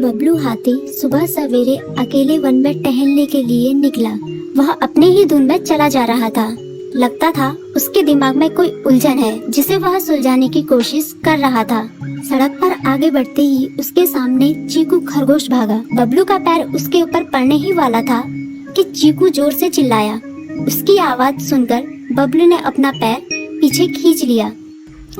बबलू हाथी सुबह सवेरे अकेले वन में टहलने के लिए निकला। वह अपने ही धुन में चला जा रहा था। लगता था उसके दिमाग में कोई उलझन है जिसे वह सुलझाने की कोशिश कर रहा था। सड़क पर आगे बढ़ते ही उसके सामने चीकू खरगोश भागा। बबलू का पैर उसके ऊपर पड़ने ही वाला था कि चीकू जोर से चिल्लाया। उसकी आवाज सुनकर बबलू ने अपना पैर पीछे खींच लिया।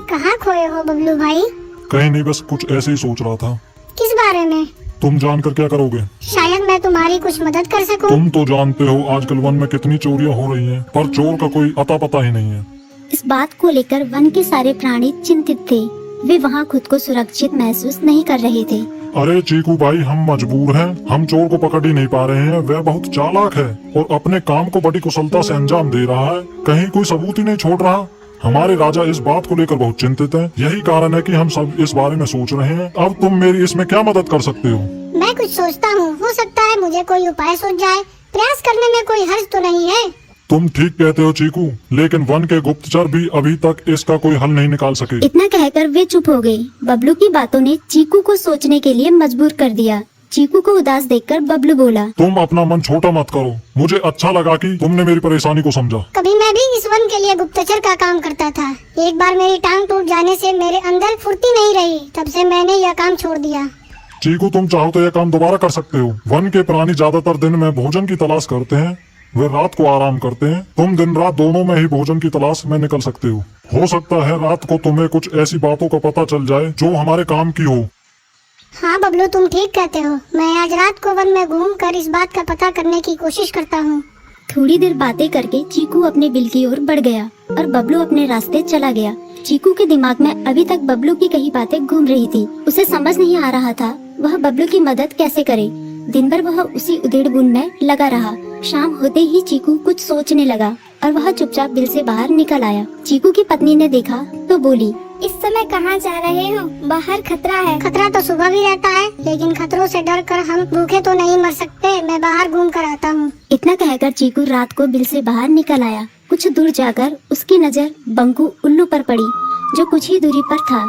कहाँ खोए हो बबलू भाई? कहीं नहीं, बस कुछ ऐसे ही सोच रहा था। किस बारे में? तुम जानकर क्या करोगे? शायद मैं तुम्हारी कुछ मदद कर सकूं। तुम तो जानते हो आजकल वन में कितनी चोरियां हो रही हैं, पर चोर का कोई अता पता ही नहीं है। इस बात को लेकर वन के सारे प्राणी चिंतित थे। वे वहाँ खुद को सुरक्षित महसूस नहीं कर रहे थे। अरे चीकू भाई, हम मजबूर हैं। हम चोर को पकड़ ही नहीं पा रहे हैं। वह बहुत चालाक है और अपने काम को बड़ी कुशलता से अंजाम दे रहा है। कहीं कोई सबूत ही नहीं छोड़ रहा। हमारे राजा इस बात को लेकर बहुत चिंतित हैं। यही कारण है कि हम सब इस बारे में सोच रहे हैं। अब तुम मेरी इसमें क्या मदद कर सकते हो? मैं कुछ सोचता हूँ, हो सकता है मुझे कोई उपाय सूझ जाए। प्रयास करने में कोई हर्ज तो नहीं है। तुम ठीक कहते हो चीकू, लेकिन वन के गुप्तचर भी अभी तक इसका कोई हल नहीं निकाल सके। इतना कहकर वे चुप हो गए। बबलू की बातों ने चीकू को सोचने के लिए मजबूर कर दिया। चीकू को उदास देखकर बबलू बोला, तुम अपना मन छोटा मत करो। मुझे अच्छा लगा कि तुमने मेरी परेशानी को समझा। कभी मैं भी इस वन के लिए गुप्तचर का काम करता था। एक बार मेरी टांग टूट जाने से मेरे अंदर फुर्ती नहीं रही। तब से मैंने यह काम छोड़ दिया। चीकू, तुम चाहो तो यह काम दोबारा कर सकते हो। वन के प्राणी ज्यादातर दिन में भोजन की तलाश करते हैं, वे रात को आराम करते हैं। तुम दिन रात दोनों में ही भोजन की तलाश में निकल सकते हो सकता है रात को तुम्हें कुछ ऐसी बातों का पता चल जाए जो हमारे काम की हो। हाँ बबलू, तुम ठीक कहते हो। मैं आज रात को वन में घूम कर इस बात का पता करने की कोशिश करता हूँ। थोड़ी देर बातें करके चीकू अपने बिल की ओर बढ़ गया और बबलू अपने रास्ते चला गया। चीकू के दिमाग में अभी तक बबलू की कई बातें घूम रही थी। उसे समझ नहीं आ रहा था वह बबलू की मदद कैसे करे। दिन भर वह उसी उधेड़-बुन में लगा रहा। शाम होते ही चीकू कुछ सोचने लगा और वह चुपचाप बिल से बाहर निकल आया। चीकू की पत्नी ने देखा तो बोली, इस समय कहाँ जा रहे हो? बाहर खतरा है। खतरा तो सुबह भी रहता है, लेकिन खतरों से डर कर हम भूखे तो नहीं मर सकते। मैं बाहर घूम कर आता हूँ। इतना कहकर चीकू रात को बिल से बाहर निकल आया। कुछ दूर जाकर उसकी नजर बंकू उल्लू पर पड़ी, जो कुछ ही दूरी पर था।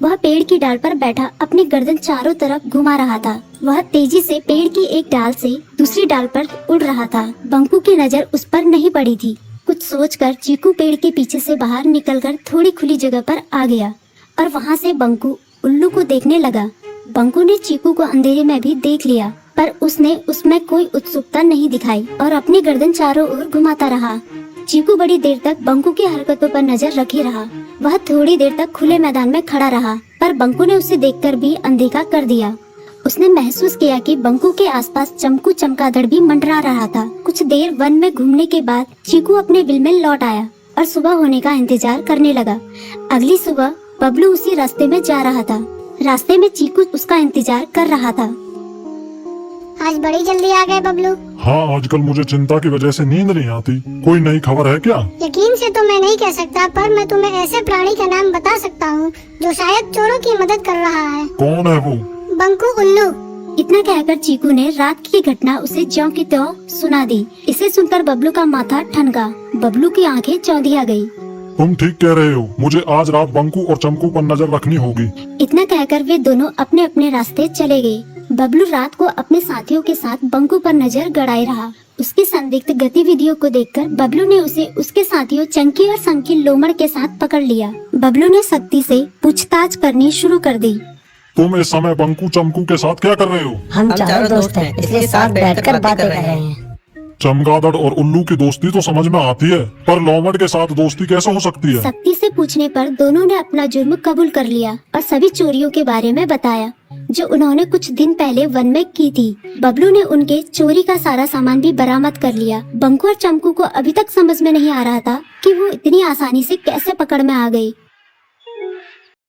वह पेड़ की डाल पर बैठा अपनी गर्दन चारों तरफ घुमा रहा था। वह तेजी से पेड़ की एक डाल से दूसरी डाल पर उड़ रहा था। बंकू की नजर उस पर नहीं पड़ी थी। कुछ सोचकर चीकू पेड़ के पीछे से बाहर निकलकर थोड़ी खुली जगह पर आ गया और वहाँ से बंकू उल्लू को देखने लगा। बंकू ने चीकू को अंधेरे में भी देख लिया, पर उसने उसमें कोई उत्सुकता नहीं दिखाई और अपनी गर्दन चारों ओर घुमाता रहा। चीकू बड़ी देर तक बंकू की हरकतों पर नजर रखे रहा। वह थोड़ी देर तक खुले मैदान में खड़ा रहा, पर बंकू ने उसे देखकर भी अनदेखा कर दिया। उसने महसूस किया कि बंकू के आसपास चमकू चमगादड़ भी मंडरा रहा था। कुछ देर वन में घूमने के बाद चीकू अपने बिल में लौट आया और सुबह होने का इंतजार करने लगा। अगली सुबह बबलू उसी रास्ते में जा रहा था। रास्ते में चीकू उसका इंतजार कर रहा था। आज बड़ी जल्दी आ गए बबलू। हाँ, आजकल मुझे चिंता की वजह से नींद नहीं आती। कोई नई खबर है क्या? यकीन से तो मैं नहीं कह सकता, पर मैं तुम्हें ऐसे प्राणी का नाम बता सकता हूँ जो शायद चोरों की मदद कर रहा है। कौन है वो? बंकू उल्लू। इतना कहकर चीकू ने रात की घटना उसे ज्यों की त्यों सुना दी। इसे सुनकर बबलू का माथा ठनका। बबलू की आंखें चौंधिया गई। तुम ठीक कह रहे हो। मुझे आज रात बंकू और चमकू पर नजर रखनी होगी। इतना कहकर वे दोनों अपने अपने रास्ते चले गए। बबलू रात को अपने साथियों के साथ बंकू पर नजर गड़ाए रहा। उसकी संदिग्ध गतिविधियों को देखकर बबलू ने उसे उसके साथियों चंकी और संकी लोमड़ के साथ पकड़ लिया। बबलू ने सख्ती से पूछताछ करनी शुरू कर दी। तुम इस समय बंकू चमकू के साथ क्या कर रहे हो? हम चारों दोस्त हैं, इसलिए साथ बैठकर बातें कर रहे हैं। चमगादड़ और उल्लू की दोस्ती तो समझ में आती है, पर लोमड़ के साथ दोस्ती कैसे हो सकती है? सख्ती से पूछने पर दोनों ने अपना जुर्म कबूल कर लिया और सभी चोरियों के बारे में बताया जो उन्होंने कुछ दिन पहले वन में की थी। बबलू ने उनके चोरी का सारा सामान भी बरामद कर लिया। बंकू और चमकू को अभी तक समझ में नहीं आ रहा था कि वो इतनी आसानी से कैसे पकड़ में आ गए।